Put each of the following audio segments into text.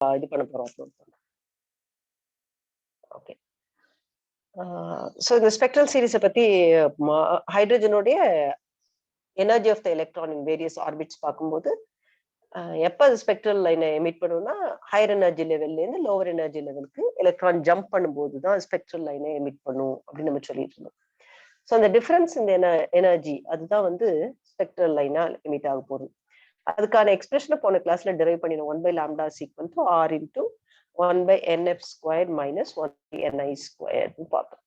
இது பண்ண போறோம், அப்லோட் பண்றோம். ஓகே. ஸோ இந்த ஸ்பெக்ட்ரல் சீரிஸை பத்தி ஹைட்ரஜனுடைய energy of the electron in various orbits பார்க்கும்போது எப்போ அது ஸ்பெக்ட்ரல் லைனை எமிட் பண்ணுவோம்னா ஹையர் எனர்ஜி லெவல்லேருந்து லோவர் எனர்ஜி லெவலுக்கு எலக்ட்ரான் ஜம்ப் பண்ணும்போது தான் ஸ்பெக்ட்ரல் லைனை எமிட் பண்ணும் அப்படின்னு நம்ம சொல்லிட்டு இருந்தோம். ஸோ அந்த டிஃபரன்ஸ் இந்த எனர்ஜி அதுதான் வந்து ஸ்பெக்ட்ரல் லைனா எமிட் ஆக போகுது. அதுக்கான எக்ஸ்பிரஷனை போன கிளாஸ்ல டெரைவ் பண்ணிடும். 1/λ = R × 1/nf² - 1/ni² பார்த்தோம்.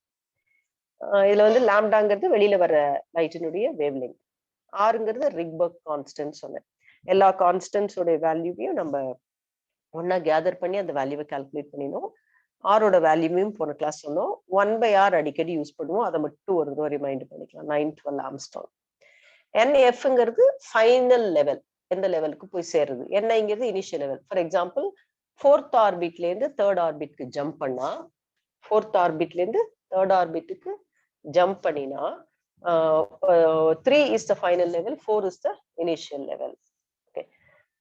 இதுல வந்து லாம்டாங்கிறது வெளியில வர லைட்டினுடைய வேவ் லெங்த், ஆறுங்கிறது ரிக்பர்க் கான்ஸ்டன்ட் சொன்னேன். எல்லா கான்ஸ்டன்ட்ஸோட வேல்யூவையும் நம்ம ஒன்னா கேதர் பண்ணி அந்த வேல்யூவை கால்குலேட் பண்ணினோம். ஆரோட வேல்யூவையும் போன கிளாஸ் சொன்னோம். 1/r அடிக்கடி யூஸ் பண்ணுவோம், அதை மட்டும் ஒரு தடவை ரிமைண்ட் பண்ணிக்கலாம். 912 ஆம்ஸ்ட்ராங். NFங்கிறது ஃபைனல் லெவல், எந்த லெவலுக்கு போய் சேருது. NIங்கிறது initial level. For example 4th ஆர்பிட்ல இருந்து 3rd ஆர்பிட்க்கு ஜம்ப் பண்ணா 4th ஆர்பிட்ல இருந்து 3rd ஆர்பிட்டுக்கு ஜம்ப் பண்ணினா 3 is the final level, 4 is the initial level. Okay,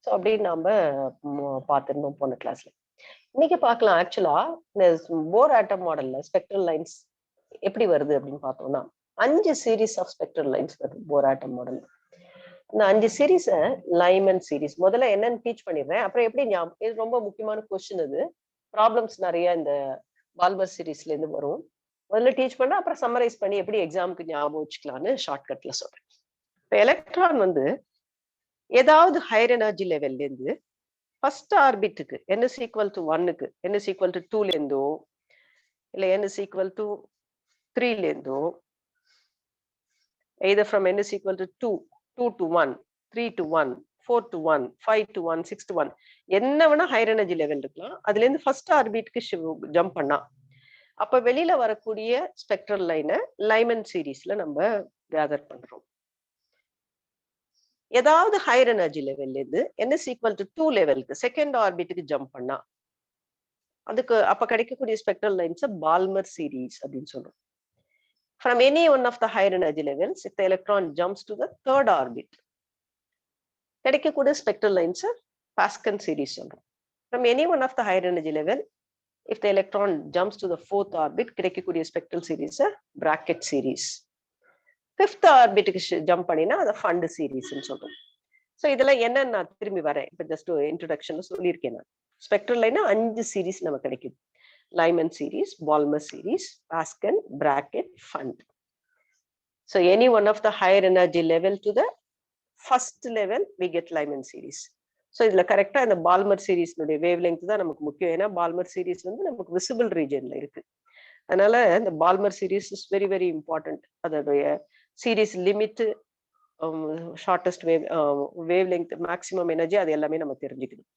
so அப்படின்னு நாம பார்த்துருந்தோம் போன கிளாஸ்ல. இன்னைக்கு பார்க்கலாம். ஆக்சுவலா இந்த போர் ஆட்டம் மாடல்ல ஸ்பெக்ட்ரல் லைன்ஸ் எப்படி வருது அப்படின்னு பார்த்தோம்னா 5 சீரீஸ் ஆஃப் ஸ்பெக்ட்ரல் லைன்ஸ் வருது போர் ஆட்டம் மாடல். இந்த 5 சீரீஸ் லைமன் சீரீஸ் முதல்ல என்னன்னு டீச் பண்ணிடுறேன். அப்புறம் எப்படி இது ரொம்ப முக்கியமான கொஸ்டின். இது ப்ராப்ளம்ஸ் நிறைய இந்த பால்மர் சீரீஸ்ல இருந்து வரும். முதல்ல டீச் பண்ணா அப்புறம் சம்மரைஸ் பண்ணி எப்படி எக்ஸாமுக்கு ஞாபகம் வச்சுக்கலாம்னு ஷார்ட்கட்ல சொல்றேன். இப்போ எலக்ட்ரான் வந்து ஏதாவது ஹையர் எனர்ஜி லெவல்ல இருந்து ஃபர்ஸ்ட் ஆர்பிட்டுக்கு n = 1க்கு n = 2ல இருந்தோ இல்ல n = 3ல இருந்தோ either from n = 2 to 1, 3 to 1, 4 to 1, 5 to 1, 6 to 1 என்ன வேணா ஹையர் எனர்ஜி லெவல் இருக்கலாம். அதுல இருந்து ஃபர்ஸ்ட் ஆர்பிட்க்கு ஜம்ப் பண்ணா அப்ப வெளியில வரக்கூடிய ஸ்பெக்ட்ரல் லைனை லைமன் சீரீஸ்ல நம்ம கேதர் பண்றோம். ஏதாவது ஹையர் எனர்ஜி லெவல்ல இருந்து n = 2 லெவலுக்கு செகண்ட் ஆர்பிட்டுக்கு ஜம்ப் பண்ணா அதுக்கு அப்ப கிடைக்கக்கூடிய ஸ்பெக்ட்ரல் லைன்ஸ் பால்மர் சீரீஸ் அப்படின்னு சொல்றோம். From any one of the higher energy levels, if the electron jumps to the 3rd orbit, கிடைக்கக்கூடிய ஸ்பெக்ட்ரல் லைன்ஸ் பாஸ்கல் சீரீஸ் சொல்றோம். From any one of the higher energy level, if the electron jumps to the 4th orbit, கிடைக்கக்கூடிய spectral series bracket series. 5th ஆர்பிட்டுக்கு jump பண்ணினா அதை fund சீரீஸ்ன்னு சொல்றோம். So இதெல்லாம் என்னன்னு நான் திரும்பி வரேன். இப்போ ஜஸ்ட் இன்ட்ரோடக்ஷன்ல சொல்லியிருக்கேன். நான் ஸ்பெக்ட்ரல் லைனா 5 சீரீஸ் நமக்கு கிடைக்குது. Lyman series, Balmer series, Pascal, bracket, fund. So any one of the higher energy level to the first level, we get Lyman series. So இதுல கரெக்டா இந்த பால்மர் சீரீஸ் வேவ் லெங்த் தான் நமக்கு முக்கியம். ஏன்னா பால்மர் சீரீஸ் வந்து நமக்கு விசிபிள் ரீஜன்ல இருக்கு. அதனால இந்த Balmer series is very very important. அதோடைய series limit, shortest wavelength, maximum energy, அது எல்லாமே நம்ம தெரிஞ்சுக்கணும்.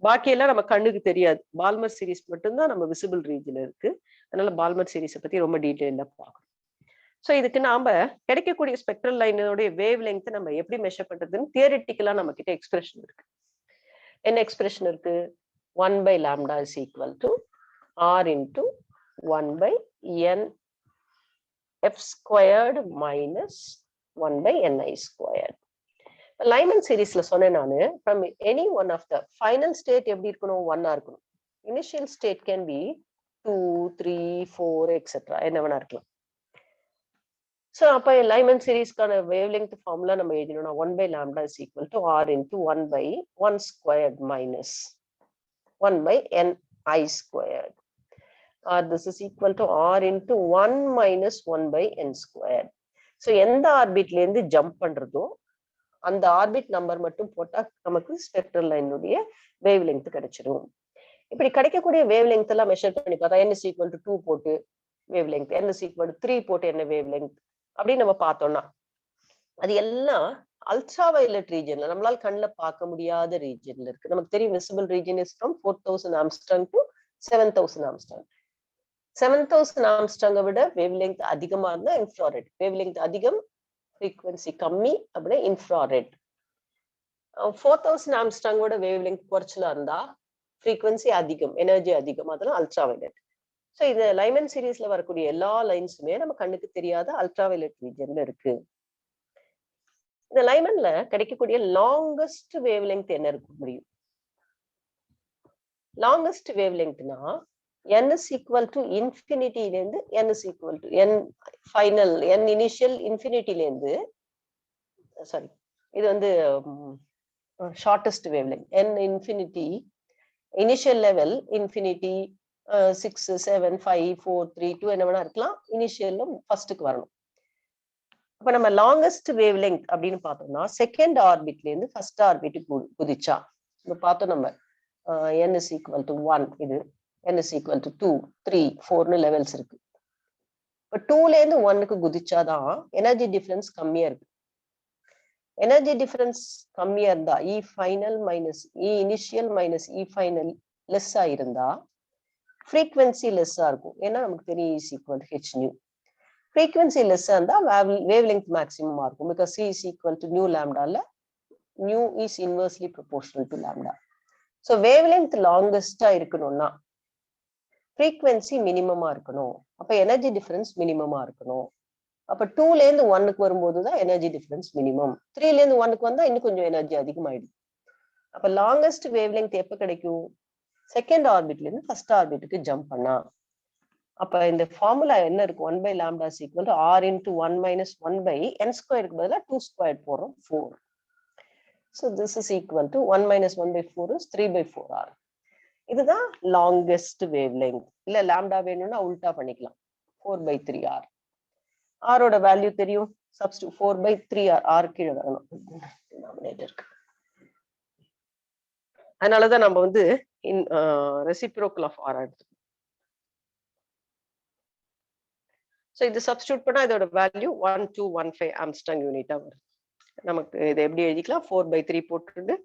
பாக்கியெல்லாம் நம்ம கண்ணுக்கு தெரியாது. பால்மர் சீரீஸ் மட்டும்தான் நம்ம விசிபிள் ரீஜன்ல இருக்கு. அதனால பால்மர் சீரீஸை பத்தி ரொம்ப டீட்டெயிலா பார்க்கணும். ஸோ இதுக்கு நாம கிடைக்கக்கூடிய ஸ்பெக்ட்ரல் லைனோடைய வேவ் லெங்த் நம்ம எப்படி மெஷர் பண்றதுன்னு தியரிட்டிக்கலா நம்ம கிட்ட எக்ஸ்பிரஷன் இருக்கு. என்ன எக்ஸ்பிரஷன் இருக்கு? 1/λ = R × 1/nf² - 1/ni². லைமன் சீரீஸ்ல சொன்னேன் நானு, from any one of the final state எப்படி இருக்கணும்? 1ஆ இருக்கணும். Initial state can be 2, 3, 4 etcetera, என்ன வேணா இருக்கலாம். ஸோ அப்ப லைமன் சீரீஸ்க்கான வேவ் லெங்த் ஃபார்முலா நம்ம எழுதணும்னா 1/λ = R × 1/1² - 1/ni². or this is equal to R × 1 - 1/n². So எந்த ஆர்பிட்ல இருந்து ஜம்ப் பண்றதோ அந்த ஆர்பிட் நம்பர் மட்டும் போட்டா நமக்கு ஸ்பெக்ட்ரல் லைனுடைய வேவ் லெங்த் கிடைச்சிடும். இப்படி கிடைக்கக்கூடிய வேவ் லெங்த் எல்லாம் மெஷர் பண்ணி பார்த்தா n = 2 போட்டு வேவ் லெங்த், n = 3 போட்டு என்ன வேவ் லெங்த் அப்படின்னு நம்ம பார்த்தோம்னா அது எல்லாம் அல்ட்ரா வயலட் ரீஜன்ல, நம்மளால கண்ணில் பார்க்க முடியாத ரீஜன்ல இருக்கு. நமக்கு தெரியும் visible region is from 4000 Armstrong to 7000 Armstrong. 7000 ஆம்ஸ்ட்ராங்கை விட வேவ் லெங்த் அதிகமா இருந்தா இன்ஃப்ராரெட், வேவ் லெங்த் அதிகம் ஃப்ரீக்வன்சி கம்மி அப்படின்னா இன்ஃப்ராரெட். 4000 ஆம்ஸ்ட்ராங்கோட வேவ் லெங்த் குறைச்சலா இருந்தா ஃப்ரீக்வன்சி அதிகம், எனர்ஜி அதிகம், அதெல்லாம் அல்ட்ரா வயலட். ஸோ இது லைமன் சீரீஸ்ல வரக்கூடிய எல்லா லைன்ஸுமே நம்ம கண்ணுக்கு தெரியாத அல்ட்ரா வயலட் ரீஜன்ல இருக்கு. இந்த லைமன்ல கிடைக்கக்கூடிய லாங்கஸ்ட் வேவ் லெங்த் என்ன இருக்க முடியும்? Longest wavelength n is equal to infinity ல இருந்து n is equal to n final n initial infinity ல இருந்து சாரி இது வந்து shortest wave length n infinity initial level infinity 6 7 5 4 3 2 என்ன வேணா இருக்கலாம் இனிஷியல்ல ஃபர்ஸ்ட்க்கு வரணும். அப்ப நம்ம லாங்கஸ்ட் வேவ் லெங்க் அப்படின்னு பார்த்தோம்னா செகண்ட் ஆர்பிட்ல இருந்து ஃபர்ஸ்ட் ஆர்பிட்டுக்கு குதிச்சா இப்ப பார்த்தோம் நம்ம n is equal to 1 இது n is equal to 2 3 4னு levels இருக்கு. இப்ப 2ல இருந்து 1க்கு குதிச்சாதான் எனர்ஜி டிஃபரன்ஸ் கம்மியா இருக்கு. எனர்ஜி டிஃபரன்ஸ் கம்மியா இருந்தா E final minus E initial minus E final லெஸ்ஸா இருந்தா ஃப்ரீக்வன்சி லெஸ்ஸா இருக்கும். ஏன்னா நமக்கு தெரியும் E is equal to h nu. Frequency லெஸ்ஸா இருந்தா வேவ் லெங்த் மேக்ஸிமமா இருக்கும். Because C is equal to nu lambdaல nu is inversely proportional to lambda. So wavelength லாங்கஸ்டா இருக்கணும்னா ஃப்ரீக்வன்சி மினிமமா இருக்கணும். அப்ப எனர்ஜி டிஃபரன்ஸ் மினிமமா இருக்கணும். அப்ப 2ல இருந்து 1க்கு வரும்போதுதான் எனர்ஜி டிஃபரன்ஸ் மினிமம். 3ல இருந்து 1க்கு வந்தா இன்னும் கொஞ்சம் எனர்ஜி அதிகமாயிடுது. அப்ப லாங்கஸ்ட் வேவ் லெங்த் எப்ப கிடைக்கும்? செகண்ட் ஆர்பிட்ல இருந்து ஃபர்ஸ்ட் ஆர்பிட்டுக்கு ஜம்ப் பண்ணா. அப்ப இந்த ஃபார்முலா என்ன இருக்கும்? 1 by lambda is equal to r into 1 minus 1 by n ஸ்கொயருக்கு பதிலா 2 ஸ்கொயர் போடுறோம் 4. So this is equal to 1 minus 1 by 4 is 3 by 4r. இதுதான் லாங்கஸ்ட் வேவ் லெங்த். இல்ல லாம்டா வேணும்னா உல்டா பண்ணிக்கலாம் 4 by 3r. ஆரோட வேல்யூ தெரியும், சப்ஸ்டிட்யூட் 4 by 3r. r கீழே வரணும் டினாமினேட்டருக்கு. அதனாலதான் நம்ம வந்து ரெசிப்ரோக்கல் ஆஃப் r எடுத்துக்கணும். ஸோ இது சப்ஸ்டிட்யூட் பண்ணா இதோட வேல்யூ 1215 ஆம்ஸ்ட்ராங் யூனிட்டா வரும். நமக்கு இதை எப்படி எழுதிக்கலாம்? 4 by 3 போட்டு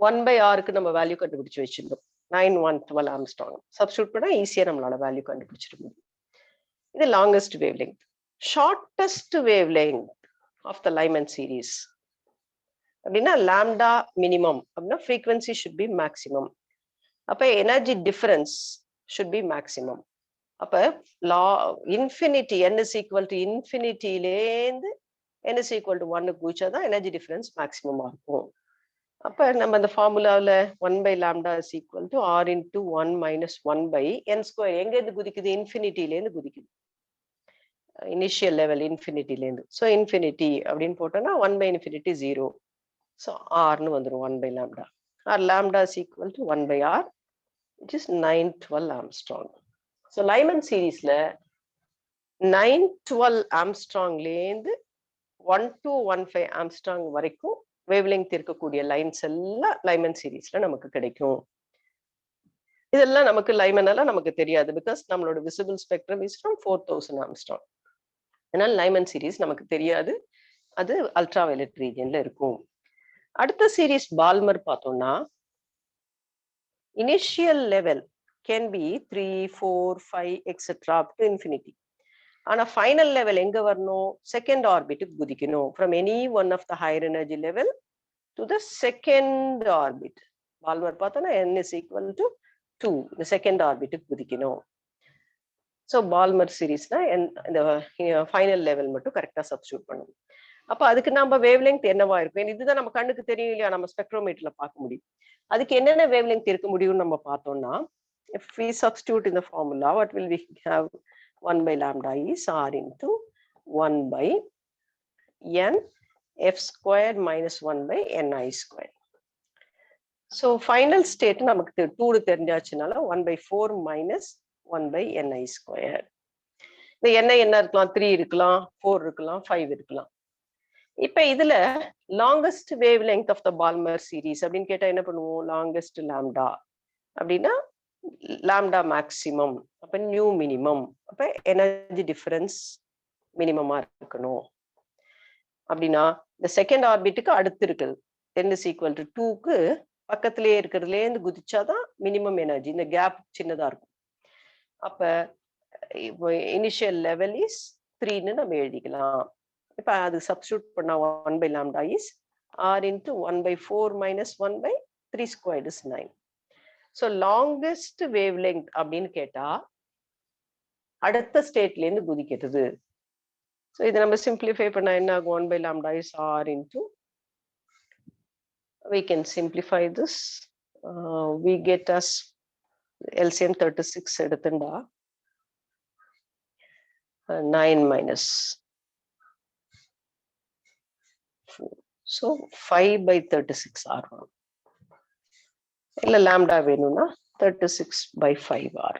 1 by r-க்கு நம்ம வேல்யூ கண்டுபிடிச்சு வச்சிருந்தோம் 9112 ஆம்ஸ்ட்ராங். சப்ஸ்டிட்யூட் பண்ணா ஈஸியா நம்மளால வேல்யூ கண்டுபிடிச்சிட முடியும். இது longest wavelength. Shortest wavelength of the Lyman series அப்படின்னா லாம்டா மினிமம் அப்படின்னா ஃப்ரீக்வன்சி ஷுட் பி மேக்சிமம். அப்ப energy difference should be maximum. அப்ப infinity n is equal to இன்ஃபினிட்டிலேருந்து n is equal to 1க்கு குதிச்சாதான் energy difference மேக்சிமமா இருக்கும். அப்ப நம்ம அந்த ஃபார்முலாவில் 1 by lambda is equal to r into 1 minus 1 by n square. எங்க இருந்து குதிக்குது? இன்ஃபினிட்டிலேருந்து குதிக்குது. இனிஷியல் லெவல் இன்ஃபினிட்டிலேருந்து. ஸோ இன்ஃபினிட்டி அப்படின்னு போட்டோம்னா 1 by infinity 0. ஸோ ஆர்னு வந்துடும் 1 by lambda. Or lambda is equal to 1 by r, which is 912 angstrom. So Lyman சீரீஸ்ல 912 ஆம்ஸ்ட்ராங்லேருந்து 1215 ஆம்ஸ்ட்ராங் வரைக்கும் வேவ் லெங்த் இருக்கக்கூடிய லைன்ஸ் எல்லாம் லைமன் சீரீஸ்ல நமக்கு கிடைக்கும். இதெல்லாம் நமக்கு லைமன் எல்லாம் நமக்கு தெரியாது. பிகாஸ் நம்மளோட visible spectrum is from 4000 Armstrong. அதனால லைமன் சீரீஸ் நமக்கு தெரியாது. அது அல்ட்ரா வயலட் ரீஜன்ல இருக்கும். அடுத்த சீரீஸ் பால்மர் பார்த்தோம்னா initial level can be 3 4 5 etcetera up to infinity. ஆனா ஃபைனல் லெவல் எங்க வரணும்? செகண்ட் ஆர்பிட்டுக்கு குதிக்கணும். From any one of the higher energy level to the second orbit. Balmer பார்த்தோம்னா n is equal to 2 இந்த செகண்ட் ஆர்பிட்டுக்கு குதிக்கணும். ஸோ பால்மர் சீரீஸ்னா இந்த ஃபைனல் லெவல் மட்டும் கரெக்டா சப்ஸ்டிட்யூட் பண்ணணும். அப்ப அதுக்கு நம்ம வேவ் லெங்த் என்னவா இருக்கும்? இதுதான் நம்ம கண்ணுக்கு தெரியும் இல்லையா? நம்ம ஸ்பெக்ட்ரோமீட்டர்ல பார்க்க முடியும். அதுக்கு என்னென்ன வேவ் லெங்த் இருக்க முடியும்னு நம்ம பார்த்தோம்னா, if we substitute in the formula, what will we have? 1 by lambda is r into 1 by n f squared minus 1 by ni squared. So final state நமக்கு 2 தெரிஞ்சாச்சுனால 1 by 4 minus 1 by ni squared. இந்த ni என்ன இருக்கலாம்? 3 இருக்கலாம், 4 இருக்கலாம், 5 இருக்கலாம். இப்ப இதுல longest wavelength of the Balmer series அப்படின்னு கேட்டா என்ன பண்ணுவோம்? லாங்கஸ்ட் லாம்டா அப்படின்னா லாம்டா மேக்சிமம், அப்ப நியூ மினிமம். அப்ப எனர்ஜி டிஃபரன்ஸ் மினிமமா இருக்கணும். அப்படின்னா இந்த செகண்ட் ஆர்பிட்டுக்கு அடுத்து இருக்குது n is equal to 2க்கு பக்கத்திலேயே இருக்கிறதுல இருந்து குதிச்சாதான் மினிமம் எனர்ஜி. இந்த கேப் சின்னதா இருக்கும். அப்ப இனிஷியல் லெவல் இஸ் 3ன்னு நம்ம எழுதிக்கலாம். இப்ப அது சப்ஸ்டிட்யூட் பண்ணா 1 by lambda is r into 1 by 4 minus 1 by 3 squared is 9. So longest wavelength அப்படின்னு கேட்டா அடுத்த ஸ்டேட்ல இருந்து குதிக்கிறது. ஸோ இதை நம்ம சிம்பிளிஃபை பண்ணா என்ன ஆகும்? 1 by lambda is r into, we can simplify this we get as LCM 36 எடுத்துண்டா 9 minus 4. So 5 by 36 R1. இல்ல lambda வேணும்னா 36 by 5 R.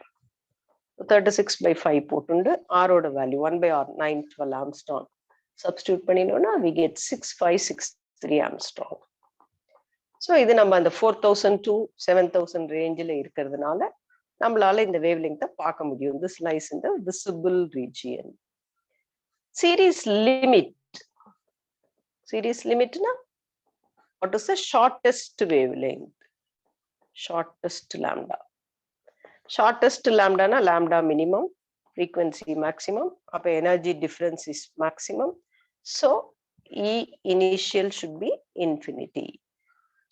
36 by 5 போட்டுண்டு R ஓட value 1 by R 912 Armstrong. Substitute பண்ணினோம்னா we get 6563 Armstrong. So இது நம்ம அந்த 4000 to 7000 ரேஞ்சில் இருக்கிறதுனால நம்மளால இந்த வேவ் லெங்த்தை பார்க்க முடியும். This lies in the visible region. Series limit. Series limit na? What is the shortest wavelength? Shortest lambda. Shortest lambda na lambda minimum, frequency maximum, அப்ப energy difference is maximum. So E initial should be infinity.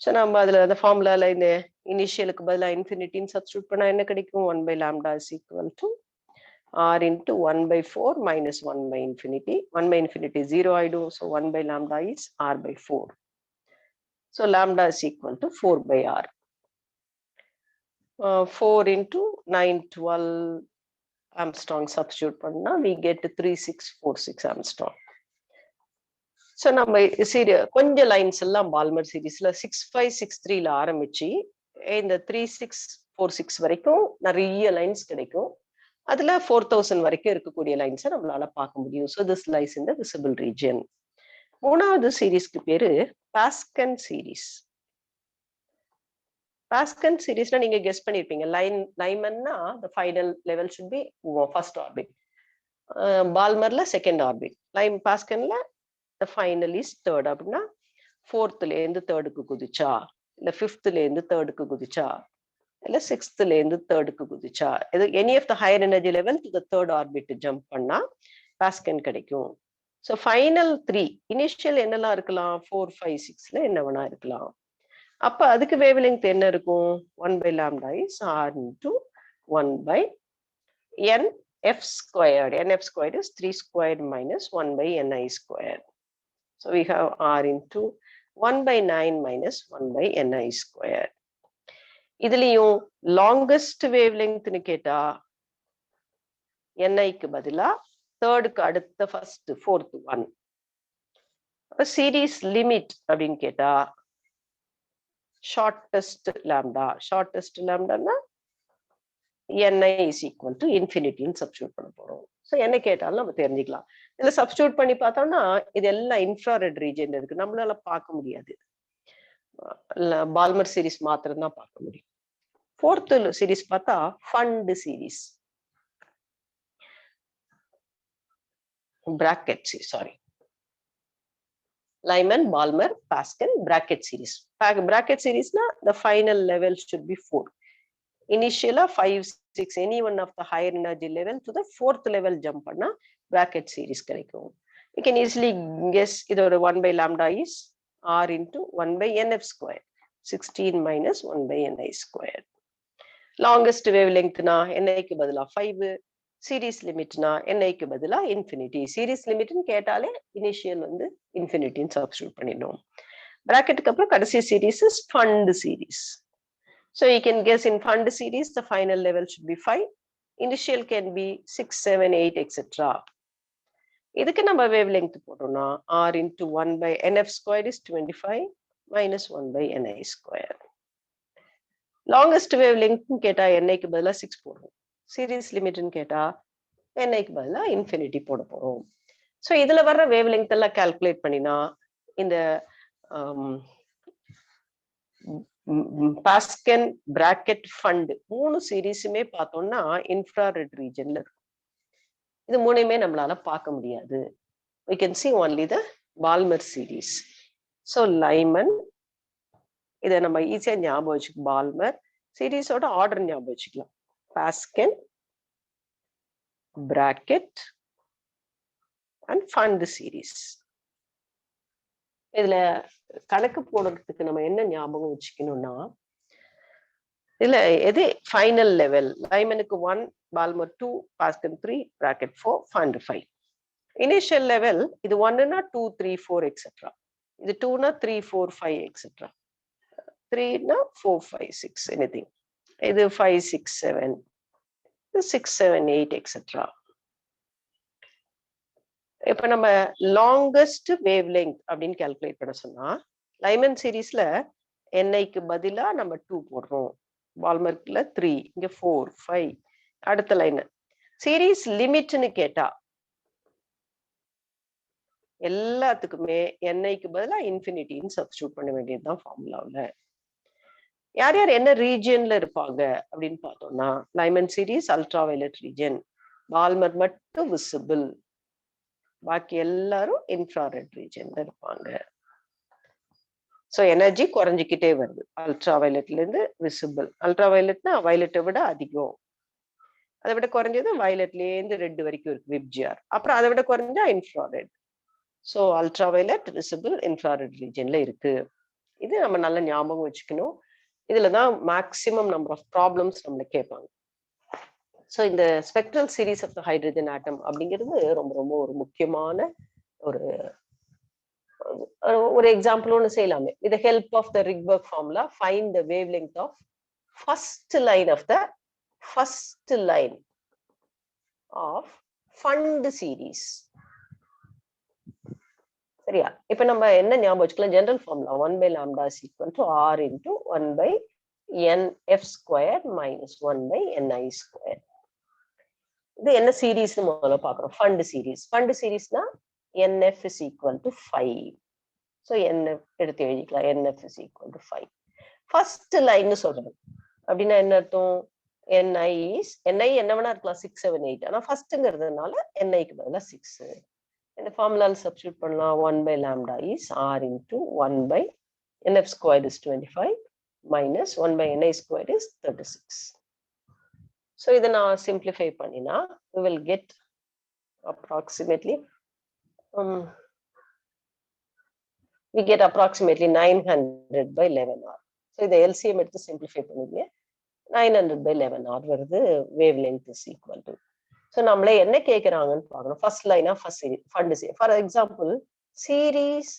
So நம்ம அதுல அந்த ஃபார்முலால இந்த இனிஷியலுக்கு பதிலா இன்ஃபினிட்டின்னு substitute பண்ணா என்ன கிடைக்கும்? 1 by lambda is equal to R into 1 by 4 minus 1 by infinity. 1 by infinity 0 ஆயிடும். So 1 by lambda is R by 4. So lambda is equal to 4 by R. 4 into 912 Armstrong substitute பண்ணா we get 3646 Armstrong. So நம்ம கொஞ்சம் lines எல்லாம் Palmer சீரீஸ்ல 6563ல ஆரம்பிச்சு இந்த 3646 வரைக்கும் நிறைய லைன்ஸ் கிடைக்கும். அதுல 4000 வரைக்கும் இருக்கக்கூடிய லைன்ஸை நம்மளால பார்க்க முடியும். So this lies in the visible region. மூணாவது சீரீஸ்க்கு பேரு பாஸ்கன் சீரீஸ். பாஸ்கன் சீரீஸ்னா நீங்க கெஸ் பண்ணிருப்பீங்க. லைமன்னா the final level should be first orbit. பால்மர்ல செகண்ட் ஆர்பிட். பாஸ்கன்ல the final is third. அப்படின்னா ஃபோர்த்ல இருந்து தேர்டுக்கு குதிச்சா, இல்ல ஃபிஃப்த்ல இருந்து தேர்டுக்கு குதிச்சா, இல்ல சிக்ஸ்த்ல இருந்து தேர்டுக்கு குதிச்சா, இது any of the higher energy level to the third orbit jump பண்ணா பாஸ்கன் கிடைக்கும். ஸோ ஃபைனல் 3 இனிஷியல் என்னெல்லாம் இருக்கலாம்? 4, 5, 6ல என்ன வேணா இருக்கலாம். அப்ப அதுக்கு வேவ் லெங்த் என்ன இருக்கும்? 1 by lambda is R into 1 by NF squared. NF squared is 3 squared minus 1 by NI squared. So we have R into 1 by 9 minus 1 by NI squared. இதுலயும் longest wavelength னு கேட்டா NIக்கு பதிலா தேர்டுக்கு அடுத்த ஃபர்ஸ்ட் ஃபோர்த் 1. அப்ப series limit அப்படின்னு கேட்டா shortest lambda. Shortest லாம்டான்னா NI is equal to infinity substitute பண்ண போறோம். ஸோ என்ன கேட்டாலும் நம்ம தெரிஞ்சுக்கலாம். இதுல சப்ஸ்டிட்யூட் பண்ணி பார்த்தோம்னா இது எல்லாம் இன்ஃப்ராரெட் ரீஜன் இருக்கு. நம்மளால பார்க்க முடியாது. பால்மர் சீரீஸ் மாத்திரம் தான் பார்க்க முடியும். ஃபோர்த் சீரீஸ் பார்த்தா Pfund series, bracket sorry Lyman, Balmer, Paschen, bracket series. Bracket சீரீஸ்னா the final level should be 4. Initially 5, 6 any one of the higher energy level to the fourth level jump பண்ணா bracket series கிடைக்கும். You can easily guess இதோட 1 by lambda is R into 1 by NF square. 16 minus 1 by NI square. Longest wavelength na NI க்கு பதிலா 5. Series limit na NI க்கு பதிலா infinity. Series limit னு கேட்டாலே initial வந்து infinity னு substitute பண்ணிடணும். bracket க்கு அப்புறம் கடைசி series is fund series. So you can guess in fund series, the final level should be 5. Initial can be 6, 7, 8, etc. இதுக்கு நம்ம wavelength போட்டோம்னா R into 1 by NF squared is 25 minus 1 by NI squared. Longest wavelength கேட்டா NI க்கு பதிலா 6 போடுறோம். Series limit கேட்டா NI க்கு பதிலா infinity போட போறோம். So இதுல வர்ற wavelength எல்லாம் calculate பண்ணினா இந்த பாஸ்கன், பிராக்கெட், ஃபண்ட் மூணு சீரீஸுமே பார்த்தோம்னா இன்ஃப்ராரெட் ரீஜன்ல இருக்கும். இது மூணையுமே நம்மளால பார்க்க முடியாது. We can see only the Balmer series. So லைமன் இதை நம்ம ஈஸியா ஞாபகம் வச்சுக்கலாம். பால்மர் சீரீஸோட ஆர்டர் ஞாபகம் வச்சுக்கலாம். Paschen, bracket and Pfund series. இதுல கணக்கு போடுறதுக்கு நம்ம என்ன ஞாபகம் வச்சுக்கணும்னா இதுல எது ஃபைனல் லெவல்? லைமனுக்கு 1, Balmer 2, Paschen 3, bracket 4, Pfund 5. Initial level இது 1னா 2, 3, 4 எக்ஸெட்ரா. இது 2னா 3, 4, 5 எக்ஸெட்ரா. 3 னா 4 5 6 anything. இது 5 6 7, இது 6 7 8 etc. இப்ப நம்ம லாங்கஸ்ட் வேவ் லெங்த் அப்படின்னு கால்குலேட் பண்ண சொன்னா லைமன் சீரீஸ்ல NIக்கு பதிலா நம்ம 2 போடுறோம். பால்மர்க்ல 3, இங்க 4 5. அடுத்த லைன் சீரீஸ் லிமிட்னு கேட்டா எல்லாத்துக்குமே NIக்கு பதிலா இன்ஃபினிட்டின்னு சப்ஸ்டியூட் பண்ண வேண்டியதுதான் ஃபார்முலாவில். யார் யார் என்ன ரீஜியன்ல இருப்பாங்க அப்படின்னு பார்த்தோம்னா Lyman series ultraviolet region, Balmer மட்டும் விசிபிள், பாக்கி எல்லாரும் இன்ஃப்ராரெட் ரீஜன்ல இருப்பாங்க. ஸோ எனர்ஜி குறைஞ்சிக்கிட்டே வருது அல்ட்ரா வயலட்ல இருந்து விசிபிள். அல்ட்ரா வயலட்னா வயலட்டை விட அதிகம், அதை விட குறைஞ்சது வயலட்லேருந்து ரெட் வரைக்கும் இருக்கு விப்ஜிஆர். அப்புறம் அதை விட குறைஞ்சா infrared. So ultraviolet visible infrared ரீஜன்ல இருக்கு. இது நம்ம நல்ல ஞாபகம் வச்சுக்கணும். இதுலதான் மேக்சிமம் நம்பர் ஆஃப் ப்ராப்ளம்ஸ் நம்மள கேட்பாங்க. ஸோ இந்த spectral series of the hydrogen atom அப்படிங்கிறது ரொம்ப ரொம்ப ஒரு முக்கியமான ஒரு எக்ஸாம்பிள் ஒன்று செய்யலாமே. With help of the Rydberg formula find the wavelength of first line of Pfund series. சரியா? இப்ப நம்ம என்ன ஞாபகம் வச்சுக்கலாம், general formula 1/λ is equal to R into 1/nf square minus 1/ni square. இது என்ன சீரீஸ் முதல்ல பாக்குறோம், ஃபண்ட் சீரீஸ். ஃபண்ட் சீரீஸ்னா NF is equal to 5. So NF எடுத்து எழுதிக்கலாம், NF is equal to 5. First line சொல்றது அப்படின்னா என்ன அர்த்தம், NI என்ன வேணா இருக்கலாம் 6 7 8, ஆனா ஃபர்ஸ்ட்ங்கிறதுனால NIக்கு பதிலா 6. இந்த ஃபார்முலால சப்ஸ்டிட்யூட் பண்ணலாம். 1/λ is R into 1/nf squared is 25 minus 1/ni squared is 36. So இதை நான் simplify பண்ணினா we will get approximately 900/11R. So இதை LCM எடுத்து simplify பண்ணிங்க 900/11R வருது. wave length is equal to. So நம்மளே என்ன கேட்கிறாங்கன்னு பார்க்கணும். ஃபர்ஸ்ட் லைனா Pfund series. For example series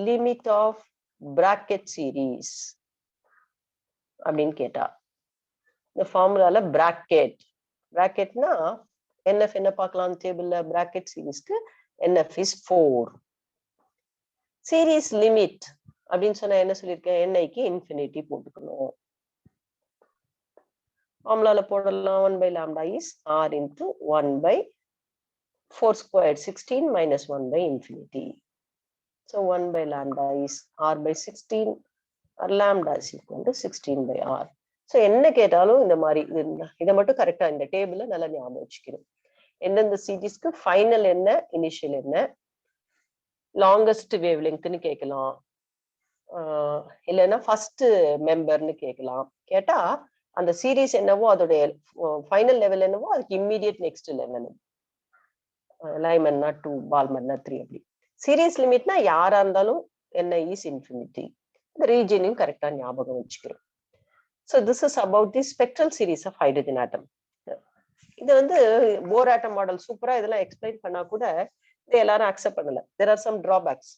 limit of bracket series அப்படின்னு கேட்டா இந்த ஃபார்முலால பிராக்கெட்னா NF என்ன பார்க்கலாம் டேபிள்ல, பிராக்கெட் சீரீஸ்க்கு NF is 4. சீரீஸ் லிமிட் அப்படின்னு சொன்னா என்ன சொல்லியிருக்கேன், NIக்கு இன்ஃபினிட்டி போட்டுக்கணும். ஃபார்முலால போடலாம். 1/λ is R into 1/4 squared 16 minus 1/infinity. So 1/λ is R/16 or lambda is equal to 16/R. So என்ன கேட்டாலும் இந்த மாதிரி இதை மட்டும் கரெக்டா இந்த டேபிள்ல நல்லா ஞாபகம் வச்சுக்கணும். எந்தெந்த சீரீஸ்க்கு ஃபைனல் என்ன, இனிஷியல் என்ன, லாங்கஸ்ட் வேவ் லெங்க்னு கேட்கலாம், இல்லைன்னா ஃபர்ஸ்ட் மெம்பர்னு கேட்கலாம். கேட்டா அந்த சீரீஸ் என்னவோ அதோடைய ஃபைனல் லெவல் என்னவோ அதுக்கு இம்மீடியட் நெக்ஸ்ட் லெவல். லைமன்னா 2, பால்மர்னா 3. அப்படி சீரீஸ் லிமிட்னா யாரா இருந்தாலும் NI is infinity. இந்த ரீஜனையும் கரெக்டா ஞாபகம் வச்சுக்கிறோம். So this is about the spectral series of hydrogen atom. இது போர் ஆட்டம் மாடல் சூப்பரா இதெல்லாம் எக்ஸ்பிளைன் பண்ணா கூட இதை எல்லாரும் அக்செப்ட் பண்ணல. There are some drawbacks.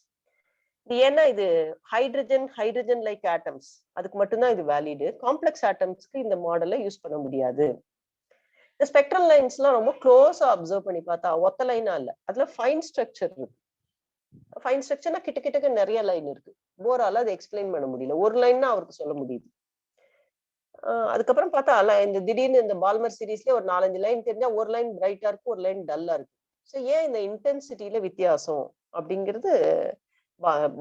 இது ஏன்னா இது ஹைட்ரஜன் லைக் ஆட்டம்ஸ் அதுக்கு மட்டும்தான் இது வேலிடு. காம்ப்ளெக்ஸ் ஆட்டம்ஸ்க்கு இந்த மாடலை யூஸ் பண்ண முடியாது. இந்த ஸ்பெக்ட்ரல் லைன்ஸ் எல்லாம் ரொம்ப க்ளோஸா அப்சர்வ் பண்ணி பார்த்தா ஒத்த லைனா இல்ல, அதுல ஃபைன் ஸ்ட்ரக்சர் இருக்கு. ஃபைன் ஸ்ட்ரக்சர்னா கிட்ட நிறைய லைன் இருக்கு. போரால அதை எக்ஸ்பிளைன் பண்ண முடியல, ஒரு லைன்னா அவருக்கு சொல்ல முடியுது. அதுக்கப்புறம் பார்த்தா இந்த திடீர்னு இந்த பால்மர் சீரீஸ்ல ஒரு 4-5 லைன் தெரிஞ்சா ஒரு லைன் பிரைட்டா இருக்கு, ஒரு லைன் டல்லா இருக்கு. ஸோ ஏன் இந்த இன்டென்சிட்டியில வித்தியாசம் அப்படிங்கிறது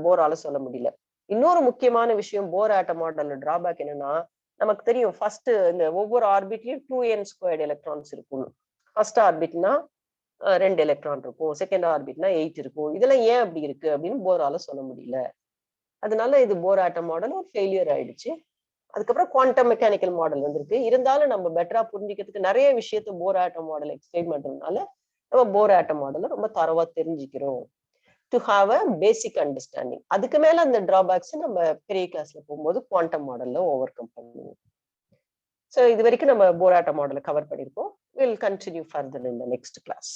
போரால சொல்ல முடியல. இன்னொரு முக்கியமான விஷயம் போர் ஆட்டம் மாடல்ல டிராபேக் என்னன்னா, நமக்கு தெரியும் ஃபர்ஸ்ட் இந்த ஒவ்வொரு ஆர்பிட்லயும் 2n² எலக்ட்ரான்ஸ் இருக்கும். ஃபர்ஸ்ட் ஆர்பிட்னா 2 எலக்ட்ரான் இருக்கும், செகண்ட் ஆர்பிட்னா 8 இருக்கும். இதெல்லாம் ஏன் அப்படி இருக்கு அப்படின்னு போரால சொல்ல முடியல. அதனால இது போர் ஆட்டம் மாடல் ஒரு ஃபெயிலியர் ஆயிடுச்சு. அதுக்கப்புறம் குவாண்டம் மெக்கானிக்கல் மாடல் வந்திருக்கு. இருந்தாலும் நம்ம பெட்டரா புரிஞ்சுக்கிறதுக்கு நிறைய விஷயத்த போர் ஆட்டம் மாடல் எக்ஸ்பிளைன் பண்றதுனால நம்ம போர் ஆட்டம் மாடலை ரொம்ப தரவா தெரிஞ்சுக்கிறோம். To have a basic understanding. அதுக்கு மேல அந்த டிராபேக்ஸ் நம்ம பெரிய கிளாஸ்ல போகும்போது குவாண்டம் மாடல்ல ஓவர் கம் பண்ணுவோம். ஸோ இது வரைக்கும் நம்ம போர் ஆட்டம் மாடலை கவர் பண்ணியிருக்கோம். Will continue further in the next class.